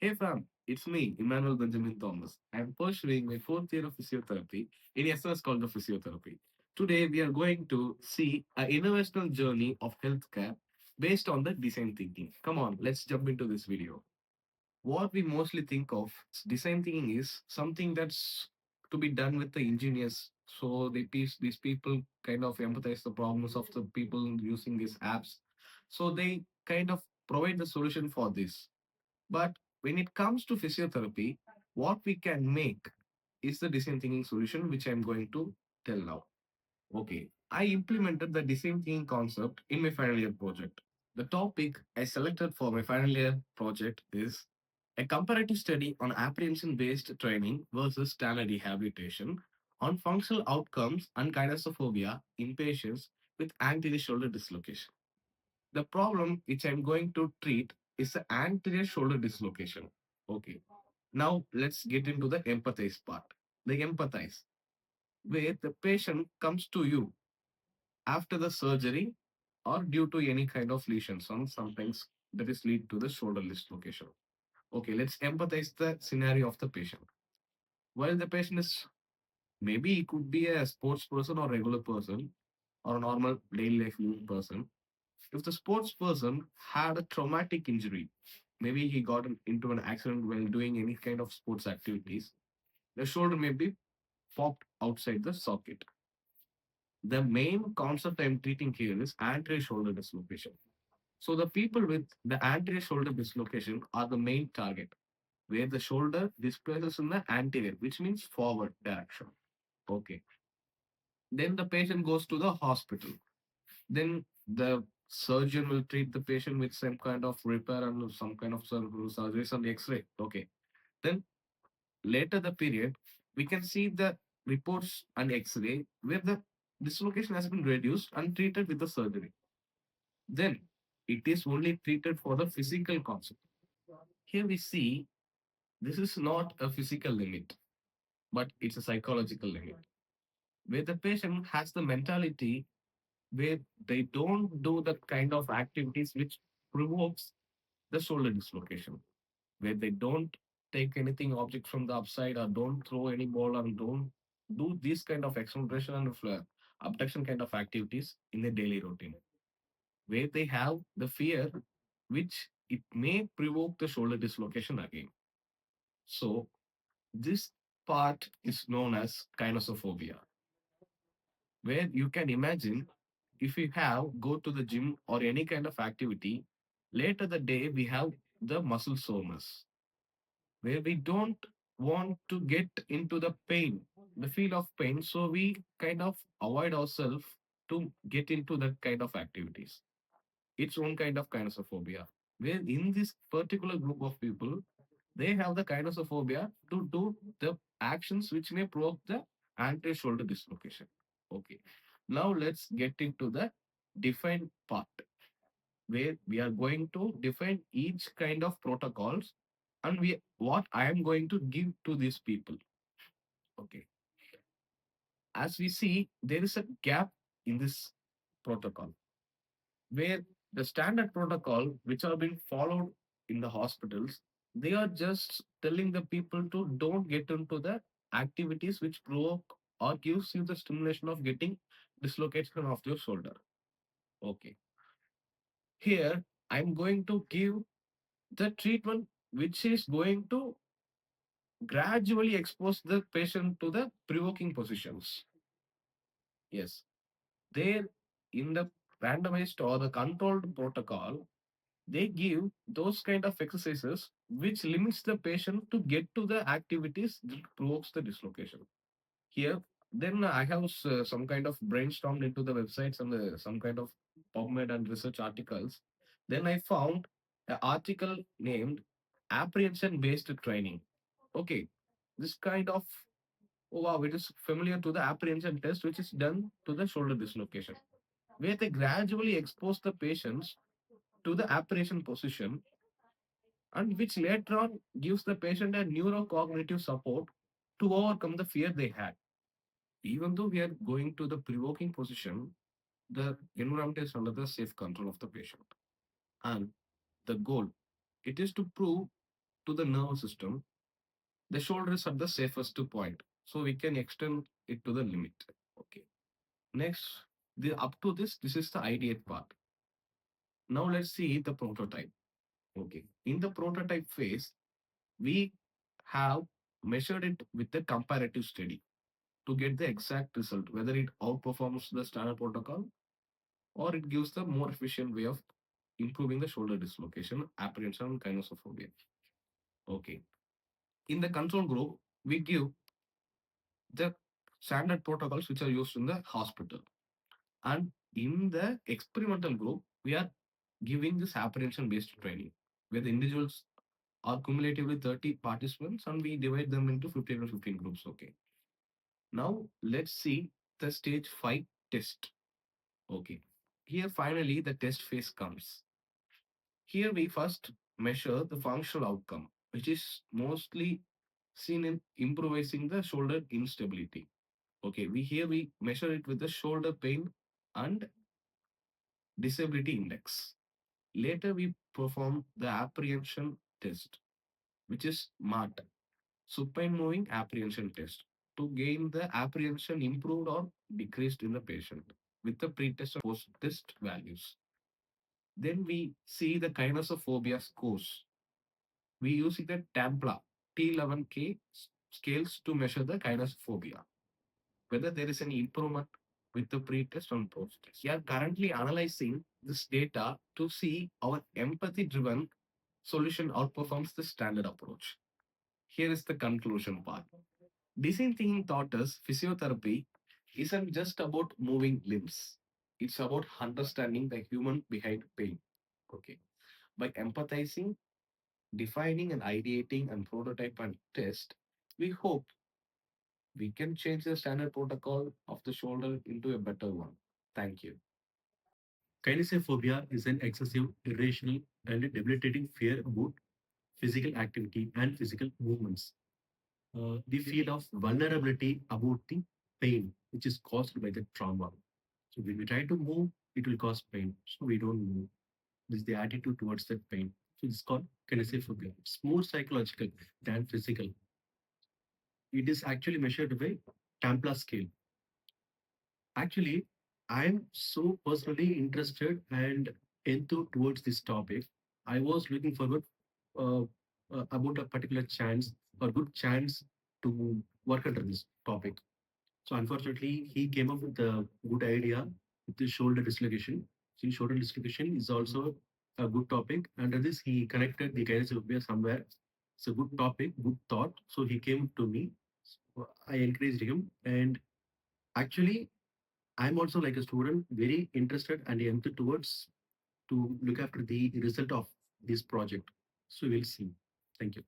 Hey fam, it's me, Emmanuel Benjamin Thomas. I'm pursuing my fourth year of physiotherapy in a SOS called the Physiotherapy. Today we are going to see an innovational journey of healthcare based on the design thinking. Come on, let's jump into this video. What we mostly think of design thinking is something that's to be done with the engineers. So these people kind of empathize the problems of the people using these apps. So they kind of provide the solution for this. But when it comes to physiotherapy, what we can make is the design thinking solution, which I'm going to tell now. Okay, I implemented the design thinking concept in my final year project. The topic I selected for my final year project is a comparative study on apprehension based training versus standard rehabilitation on functional outcomes and kinesophobia in patients with anterior shoulder dislocation. The problem which I'm going to treat is the anterior shoulder dislocation. Okay. Now let's get into the empathize part. The empathize, where the patient comes to you after the surgery or due to any kind of lesion. Sometimes that is lead to the shoulder dislocation. Okay, let's empathize the scenario of the patient. While the patient is maybe he could be a sports person or regular person or a normal daily life living person. If the sports person had a traumatic injury, maybe he got into an accident while doing any kind of sports activities, the shoulder may be popped outside the socket. The main concept I'm treating here is anterior shoulder dislocation. So the people with the anterior shoulder dislocation are the main target, where the shoulder displaces in the anterior, which means forward direction. Okay. Then the patient goes to the hospital. Then the surgeon will treat the patient with some kind of repair and some kind of surgeries on the X-ray. Okay. Then later the period, we can see the reports and X-ray where the dislocation has been reduced and treated with the surgery. Then it is only treated for the physical concept. Here we see this is not a physical limit, but it's a psychological limit where the patient has the mentality where they don't do the kind of activities which provokes the shoulder dislocation, where they don't take anything object from the upside or don't throw any ball and don't do this kind of acceleration and abduction kind of activities in their daily routine, where they have the fear which it may provoke the shoulder dislocation again. So this part is known as kinesophobia, where you can imagine if you have go to the gym or any kind of activity, later the day we have the muscle soreness, where we don't want to get into the pain, the feel of pain, so we kind of avoid ourselves to get into that kind of activities. Its own kind of kinesophobia, where in this particular group of people, they have the kinesophobia to do the actions which may provoke the anterior shoulder dislocation. Okay. Now let's get into the define part, where we are going to define each kind of protocols and we what I am going to give to these people. Okay. As we see, there is a gap in this protocol where the standard protocol which are being followed in the hospitals, they are just telling the people to don't get into the activities which provoke or gives you the stimulation of getting dislocation of your shoulder. Okay. Here I'm going to give the treatment which is going to gradually expose the patient to the provoking positions. Yes. There in the randomized or the controlled protocol, they give those kind of exercises which limits the patient to get to the activities that provokes the dislocation. Here, then I have some kind of brainstormed into the websites and some kind of PubMed and research articles. Then I found an article named apprehension based training. Okay, this kind of, oh wow, it is familiar to the apprehension test which is done to the shoulder dislocation, where they gradually expose the patients to the apprehension position and which later on gives the patient a neurocognitive support to overcome the fear they had. Even though we are going to the provoking position, the environment is under the safe control of the patient. And the goal, it is to prove to the nervous system, the shoulder is at the safest point. So we can extend it to the limit. Okay. Next, up to this is the ideate part. Now let's see the prototype. Okay. In the prototype phase, we have measured it with the comparative study to get the exact result, whether it outperforms the standard protocol or it gives the more efficient way of improving the shoulder dislocation, apprehension, and kinesophobia. Okay. In the control group, we give the standard protocols which are used in the hospital. And in the experimental group, we are giving this apprehension based training where the individuals are cumulatively 30 participants and we divide them into 15 or 15 groups. Okay. Now let's see the stage 5 test. Okay. Here finally the test phase comes. Here we first measure the functional outcome, which is mostly seen in improvising the shoulder instability. Okay, we measure it with the shoulder pain and disability index. Later we perform the apprehension test, which is MART, supine moving apprehension test, to gain the apprehension improved or decreased in the patient with the pre-test and post-test values. Then we see the kinesophobia scores. We use the TAMPLA T11K scales to measure the kinesophobia, whether there is any improvement with the pre-test and post-test. We are currently analyzing this data to see our empathy-driven solution outperforms the standard approach. Here is the conclusion part. Design thinking taught us physiotherapy isn't just about moving limbs. It's about understanding the human behind pain. Okay. By empathizing, defining and ideating and prototype and test, we hope we can change the standard protocol of the shoulder into a better one. Thank you. Kinesiophobia is an excessive, irrational, and debilitating fear about physical activity and physical movements. The feel of vulnerability about the pain which is caused by the trauma. So when we try to move, it will cause pain. So we don't move. This is the attitude towards that pain. So it's called kinesiophobia. It's more psychological than physical. It is actually measured by Tampla scale. Actually, I'm so personally interested and enthused towards this topic. I was looking forward uh, about a particular chance or good chance to work under this topic. So unfortunately, he came up with a good idea with the shoulder dislocation. See, shoulder dislocation is also a good topic. Under this, he connected the kinesiophobia somewhere. It's a good topic, good thought. So he came to me. So I encouraged him, and actually, I'm also like a student, very interested and empty towards to look after the result of this project. So we'll see. Thank you.